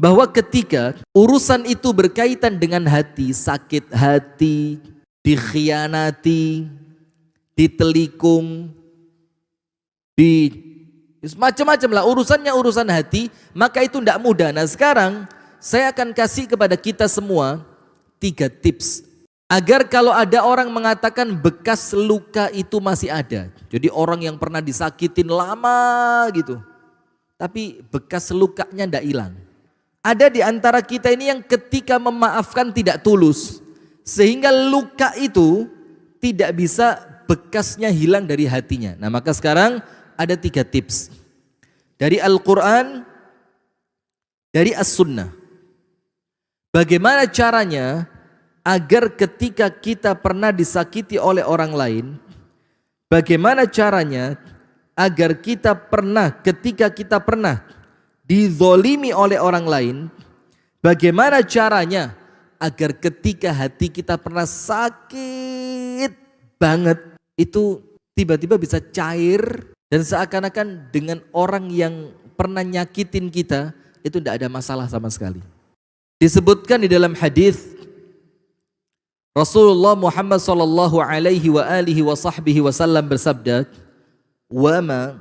bahwa ketika urusan itu berkaitan dengan hati, sakit hati, dikhianati, ditelikung, macam-macam lah urusannya, urusan hati, maka itu tidak mudah. Nah sekarang saya akan kasih kepada kita semua 3 tips agar kalau ada orang mengatakan bekas luka itu masih ada. Jadi orang yang pernah disakitin lama gitu, tapi bekas lukanya tidak hilang. Ada di antara kita ini yang ketika memaafkan tidak tulus, sehingga luka itu tidak bisa bekasnya hilang dari hatinya. Nah maka sekarang ada 3 tips dari Al-Quran, dari As-Sunnah. Bagaimana caranya agar ketika kita pernah disakiti oleh orang lain, bagaimana caranya agar kita pernah, ketika kita pernah dizolimi oleh orang lain, bagaimana caranya agar ketika hati kita pernah sakit banget, itu tiba-tiba bisa cair dan seakan-akan dengan orang yang pernah nyakitin kita itu tidak ada masalah sama sekali. Disebutkan di dalam hadis Rasulullah Muhammad sallallahu alaihi wa alihi wa sahbihi wasallam bersabda, "Wa ma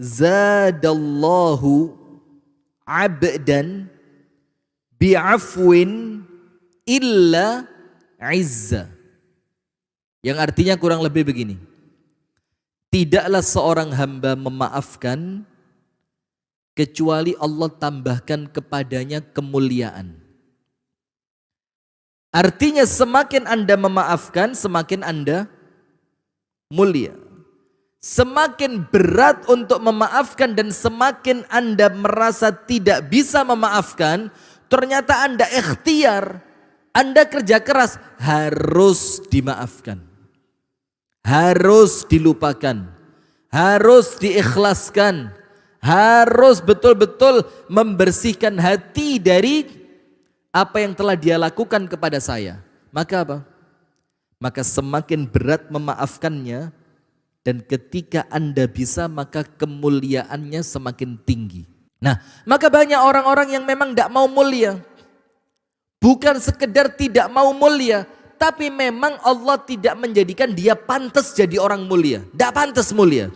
zadallahu abdan bi'afwin illa izza." Yang artinya kurang lebih begini. Tidaklah seorang hamba memaafkan kecuali Allah tambahkan kepadanya kemuliaan. Artinya semakin Anda memaafkan, semakin Anda mulia. Semakin berat untuk memaafkan dan semakin Anda merasa tidak bisa memaafkan, ternyata Anda ikhtiar, Anda kerja keras, harus dimaafkan. Harus dilupakan, harus diikhlaskan, harus betul-betul membersihkan hati dari apa yang telah dia lakukan kepada saya. Maka apa? Maka semakin berat memaafkannya, dan ketika Anda bisa maka kemuliaannya semakin tinggi. Nah, maka banyak orang-orang yang memang tidak mau mulia. Bukan sekedar tidak mau mulia, tapi memang Allah tidak menjadikan dia pantas jadi orang mulia. Tidak pantas mulia.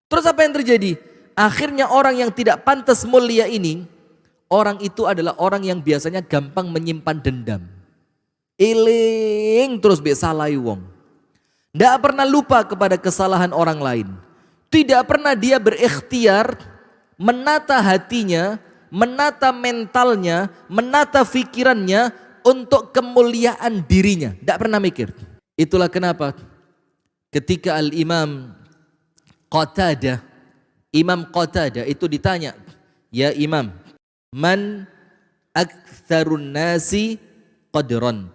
Terus apa yang terjadi? Akhirnya orang yang tidak pantas mulia ini, orang itu adalah orang yang biasanya gampang menyimpan dendam. Eling terus besalai wong. Tidak pernah lupa kepada kesalahan orang lain. Tidak pernah dia berikhtiar menata hatinya, menata mentalnya, menata pikirannya untuk kemuliaan dirinya. Tidak pernah mikir. Itulah kenapa ketika Al-Imam Qatadah, Imam Qatadah itu ditanya, "Ya Imam, man aktsarun nasi qadran?"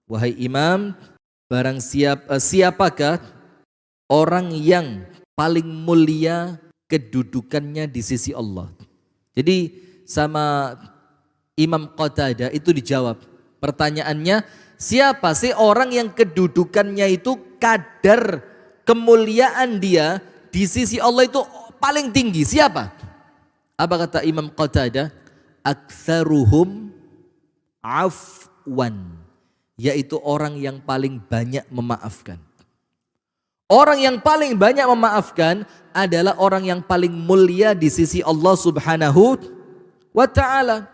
Wahai Imam, barang siapakah orang yang paling mulia kedudukannya di sisi Allah? Jadi sama Imam Qatadah itu dijawab. Pertanyaannya, siapa sih orang yang kedudukannya itu kadar kemuliaan dia di sisi Allah itu paling tinggi? Siapa? Apa kata Imam Qatadah? Aktsaruhum afwan, yaitu orang yang paling banyak memaafkan. Orang yang paling banyak memaafkan adalah orang yang paling mulia di sisi Allah Subhanahu wa ta'ala.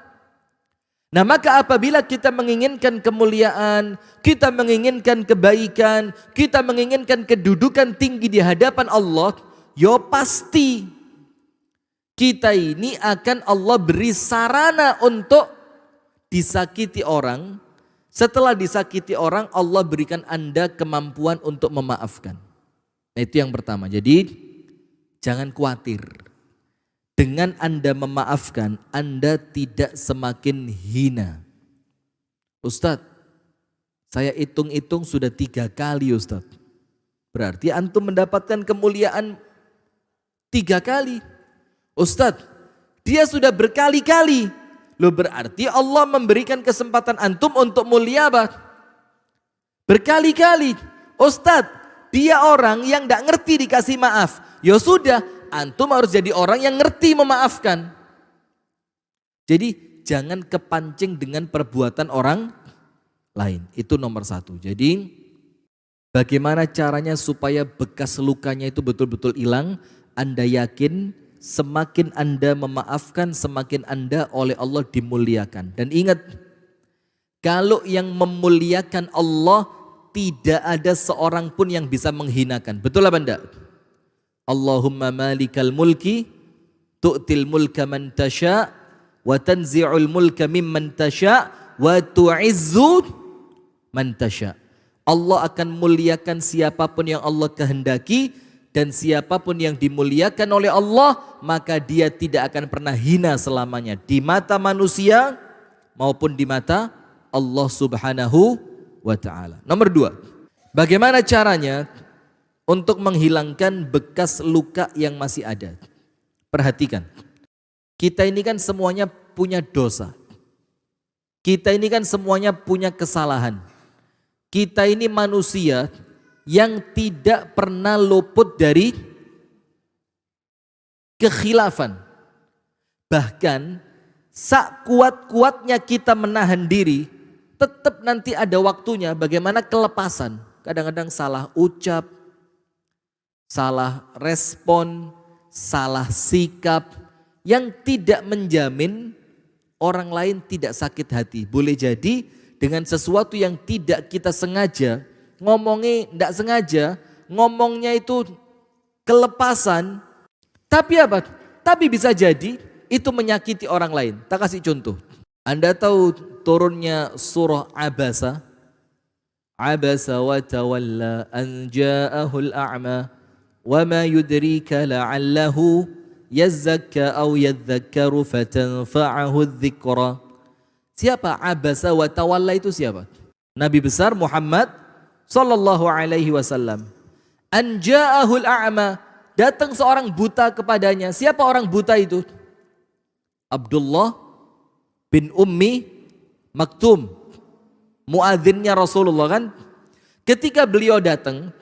Nah maka apabila kita menginginkan kemuliaan, kita menginginkan kebaikan, kita menginginkan kedudukan tinggi di hadapan Allah, yo pasti kita ini akan Allah beri sarana untuk disakiti orang. Setelah disakiti orang, Allah berikan Anda kemampuan untuk memaafkan. Nah itu yang pertama. Jadi jangan khawatir. Dengan Anda memaafkan, Anda tidak semakin hina. Ustadz, saya hitung-hitung sudah 3 kali Ustadz. Berarti antum mendapatkan kemuliaan 3 kali. Ustadz, dia sudah berkali-kali. Loh berarti Allah memberikan kesempatan antum untuk mulia apa? Berkali-kali. Ustadz, dia orang yang tidak ngerti dikasih maaf. Ya sudah, antum harus jadi orang yang ngerti memaafkan. Jadi jangan kepancing dengan perbuatan orang lain. Itu nomor satu. Jadi bagaimana caranya supaya bekas lukanya itu betul-betul hilang? Anda yakin semakin Anda memaafkan, semakin Anda oleh Allah dimuliakan. Dan ingat, kalau yang memuliakan Allah tidak ada seorang pun yang bisa menghinakan. Betul apa enggak? Allahumma malikal mulki tu'til mulka man tasha' wa tanzi'ul mulka mimman tasha' wa tu'izzu man tasha'. Allah akan muliakan siapapun yang Allah kehendaki, dan siapapun yang dimuliakan oleh Allah maka dia tidak akan pernah hina selamanya di mata manusia maupun di mata Allah Subhanahu wa ta'ala. Nomor 2, bagaimana caranya untuk menghilangkan bekas luka yang masih ada? Perhatikan, kita ini kan semuanya punya dosa. Kita ini kan semuanya punya kesalahan. Kita ini manusia yang tidak pernah luput dari kekhilafan. Bahkan sekuat-kuatnya kita menahan diri, tetap nanti ada waktunya bagaimana kelepasan. Kadang-kadang salah ucap, salah respon, salah sikap, yang tidak menjamin orang lain tidak sakit hati. Boleh jadi dengan sesuatu yang tidak kita sengaja, ngomongnya tidak sengaja, ngomongnya itu kelepasan, tapi apa? Tapi bisa jadi itu menyakiti orang lain. Tak kasih contoh. Anda tahu turunnya surah Abasa? Abasa wa tawalla an ja'ahul a'ma wa ma yudrika la'allahu yazzakka aw yadzakkaru fatanfa'ahu dzikra. Siapa Abasa wa tawalla itu siapa? Nabi besar Muhammad sallallahu alaihi wasallam. An ja'ahul a'ma, datang seorang buta kepadanya. Siapa orang buta itu? Abdullah bin Ummi Maktum, muadzinnya Rasulullah kan. Ketika beliau datang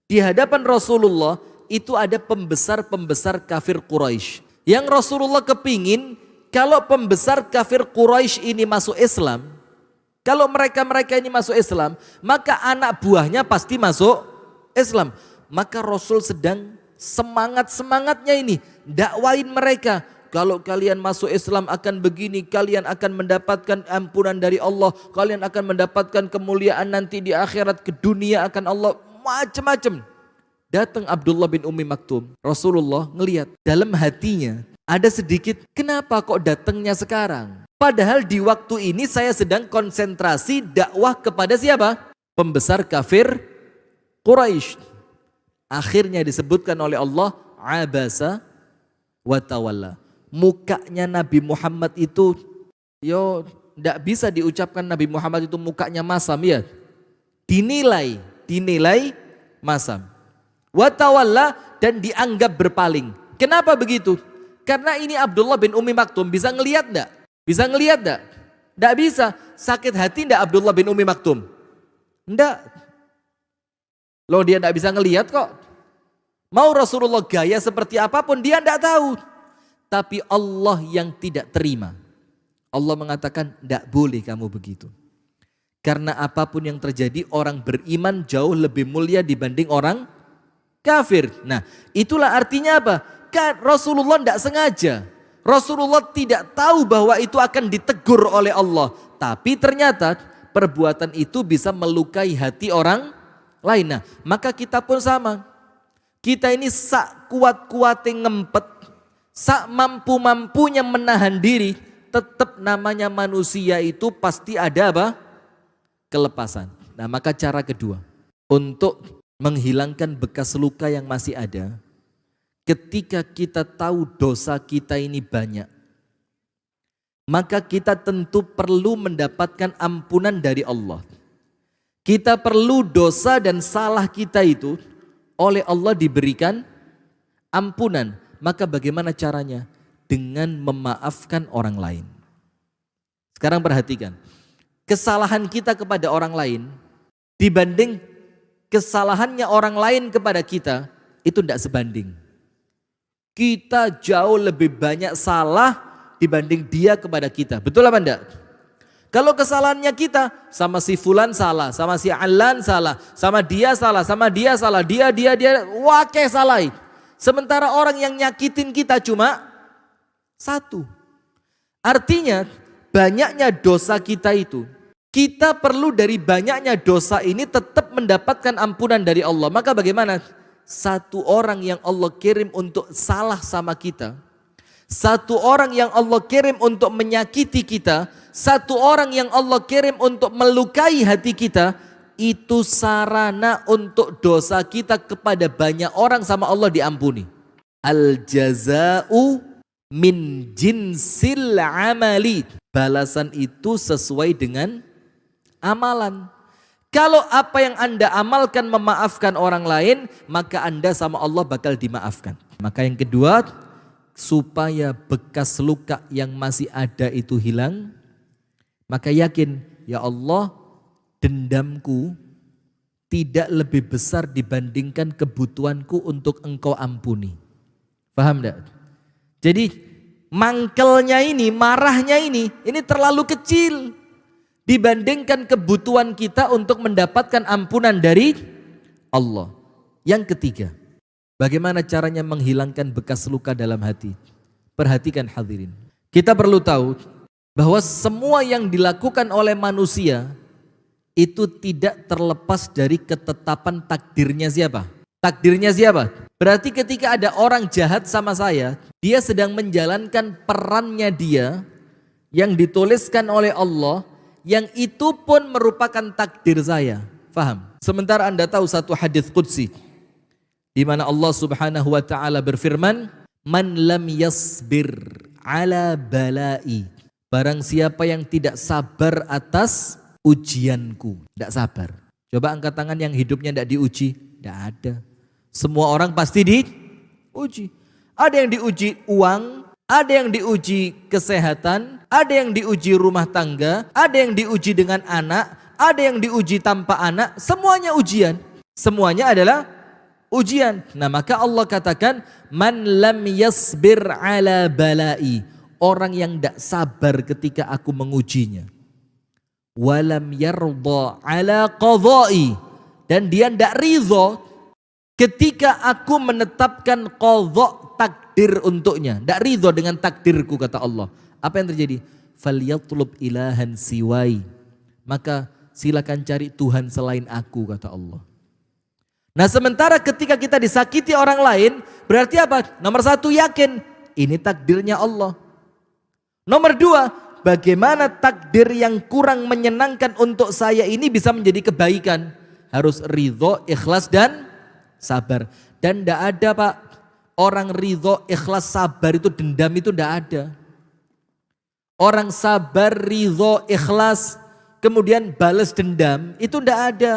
di hadapan Rasulullah, itu ada pembesar-pembesar kafir Quraisy. Yang Rasulullah kepingin kalau pembesar kafir Quraisy ini masuk Islam, kalau mereka-mereka ini masuk Islam, maka anak buahnya pasti masuk Islam. Maka Rasul sedang semangat-semangatnya ini dakwain mereka. Kalau kalian masuk Islam akan begini, kalian akan mendapatkan ampunan dari Allah, kalian akan mendapatkan kemuliaan nanti di akhirat, ke dunia akan Allah, macam-macam. Datang Abdullah bin Ummi Maktum, Rasulullah ngelihat dalam hatinya ada sedikit, kenapa kok datangnya sekarang? Padahal di waktu ini saya sedang konsentrasi dakwah kepada siapa? Pembesar kafir Quraisy. Akhirnya disebutkan oleh Allah, Abasa wa tawalla. Mukanya Nabi Muhammad itu, tidak bisa diucapkan Nabi Muhammad itu mukanya masam ya. Dinilai masam. Wa tawalla, dan dianggap berpaling. Kenapa begitu? Karena ini Abdullah bin Ummi Maktum, bisa ngelihat enggak? Bisa ngelihat enggak? Enggak bisa. Sakit hati enggak Abdullah bin Ummi Maktum? Enggak. Loh, dia enggak bisa ngelihat kok. Mau Rasulullah gaya seperti apapun dia enggak tahu. Tapi Allah yang tidak terima. Allah mengatakan enggak boleh kamu begitu. Karena apapun yang terjadi, orang beriman jauh lebih mulia dibanding orang kafir. Nah, itulah artinya apa? Kan Rasulullah tidak sengaja. Rasulullah tidak tahu bahwa itu akan ditegur oleh Allah. Tapi ternyata perbuatan itu bisa melukai hati orang lain. Nah, maka kita pun sama. Kita ini sak kuat-kuatnya ngempet, sak mampu-mampunya menahan diri, tetap namanya manusia itu pasti ada apa? Kelepasan. Nah, maka cara kedua untuk menghilangkan bekas luka yang masih ada, ketika kita tahu dosa kita ini banyak, maka kita tentu perlu mendapatkan ampunan dari Allah. Kita perlu dosa dan salah kita itu oleh Allah diberikan ampunan. Maka bagaimana caranya? Dengan memaafkan orang lain. Sekarang perhatikan, kesalahan kita kepada orang lain dibanding kesalahannya orang lain kepada kita, itu tidak sebanding. Kita jauh lebih banyak salah dibanding dia kepada kita. Betul apa enggak? Kalau kesalahannya kita, sama si fulan salah, sama si alan salah, sama dia salah, dia, wakeh salah. Sementara orang yang nyakitin kita cuma satu. Artinya banyaknya dosa kita itu, kita perlu dari banyaknya dosa ini tetap mendapatkan ampunan dari Allah. Maka bagaimana? Satu orang yang Allah kirim untuk salah sama kita, satu orang yang Allah kirim untuk menyakiti kita, satu orang yang Allah kirim untuk melukai hati kita, itu sarana untuk dosa kita kepada banyak orang sama Allah diampuni. Al jaza'u min jinsil amali. Balasan itu sesuai dengan amalan. Kalau apa yang Anda amalkan memaafkan orang lain, maka Anda sama Allah bakal dimaafkan. Maka yang kedua, supaya bekas luka yang masih ada itu hilang, maka yakin, ya Allah, dendamku tidak lebih besar dibandingkan kebutuhanku untuk Engkau ampuni. Paham enggak? Jadi mangkelnya ini, marahnya ini terlalu kecil dibandingkan kebutuhan kita untuk mendapatkan ampunan dari Allah. Yang ketiga, bagaimana caranya menghilangkan bekas luka dalam hati? Perhatikan hadirin. Kita perlu tahu bahwa semua yang dilakukan oleh manusia itu tidak terlepas dari ketetapan takdirnya siapa? Takdirnya siapa? Berarti ketika ada orang jahat sama saya, dia sedang menjalankan perannya dia yang dituliskan oleh Allah, yang itu pun merupakan takdir saya. Faham? Sementara Anda tahu satu hadis qudsi di mana Allah Subhanahu wa taala berfirman, "Man lam yasbir ala balai." Barang siapa yang tidak sabar atas ujianku, tidak sabar. Coba angkat tangan yang hidupnya tidak diuji. Tidak ada. Semua orang pasti diuji. Ada yang diuji uang, ada yang diuji kesehatan, ada yang diuji rumah tangga, ada yang diuji dengan anak, ada yang diuji tanpa anak, semuanya ujian. Semuanya adalah ujian. Nah, maka Allah katakan, man lam yasbir ala balai, orang yang tidak sabar ketika aku mengujinya. Walam yarda ala qadai, dan dia tidak ridho ketika aku menetapkan qadha, takdir untuknya. Tidak ridho dengan takdirku, kata Allah. Apa yang terjadi? Falyatlub ilahan siwai, maka silakan cari Tuhan selain aku, kata Allah. Nah, sementara ketika kita disakiti orang lain, berarti apa? Nomor satu, yakin ini takdirnya Allah. Nomor dua, bagaimana takdir yang kurang menyenangkan untuk saya ini bisa menjadi kebaikan? Harus ridho, ikhlas dan sabar. Dan tidak ada, Pak, orang ridho, ikhlas, sabar itu dendam itu tidak ada. Orang sabar, ridho, ikhlas, kemudian balas dendam, itu tidak ada.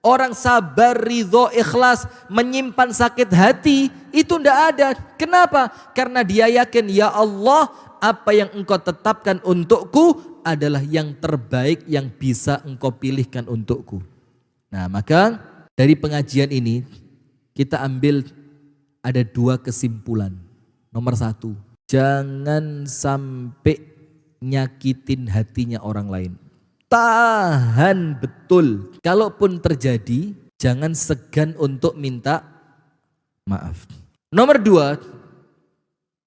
Orang sabar, ridho, ikhlas, menyimpan sakit hati, itu tidak ada. Kenapa? Karena dia yakin, ya Allah, apa yang Engkau tetapkan untukku adalah yang terbaik yang bisa Engkau pilihkan untukku. Nah, maka dari pengajian ini kita ambil ada dua kesimpulan. Nomor satu, jangan sampai nyakitin hatinya orang lain. Tahan betul. Kalaupun terjadi, jangan segan untuk minta maaf. Nomor dua,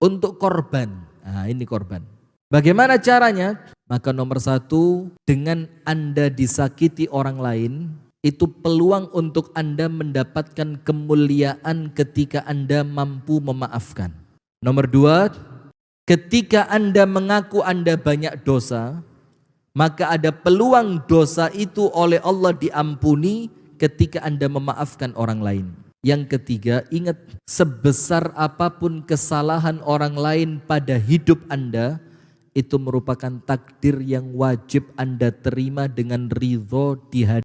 untuk korban. Nah, ini korban. Bagaimana caranya? Maka nomor satu, dengan Anda disakiti orang lain, itu peluang untuk Anda mendapatkan kemuliaan ketika Anda mampu memaafkan. Nomor dua, ketika Anda mengaku Anda banyak dosa, maka ada peluang dosa itu oleh Allah diampuni ketika Anda memaafkan orang lain. Yang ketiga, ingat, sebesar apapun kesalahan orang lain pada hidup Anda, itu merupakan takdir yang wajib Anda terima dengan ridho di hadapan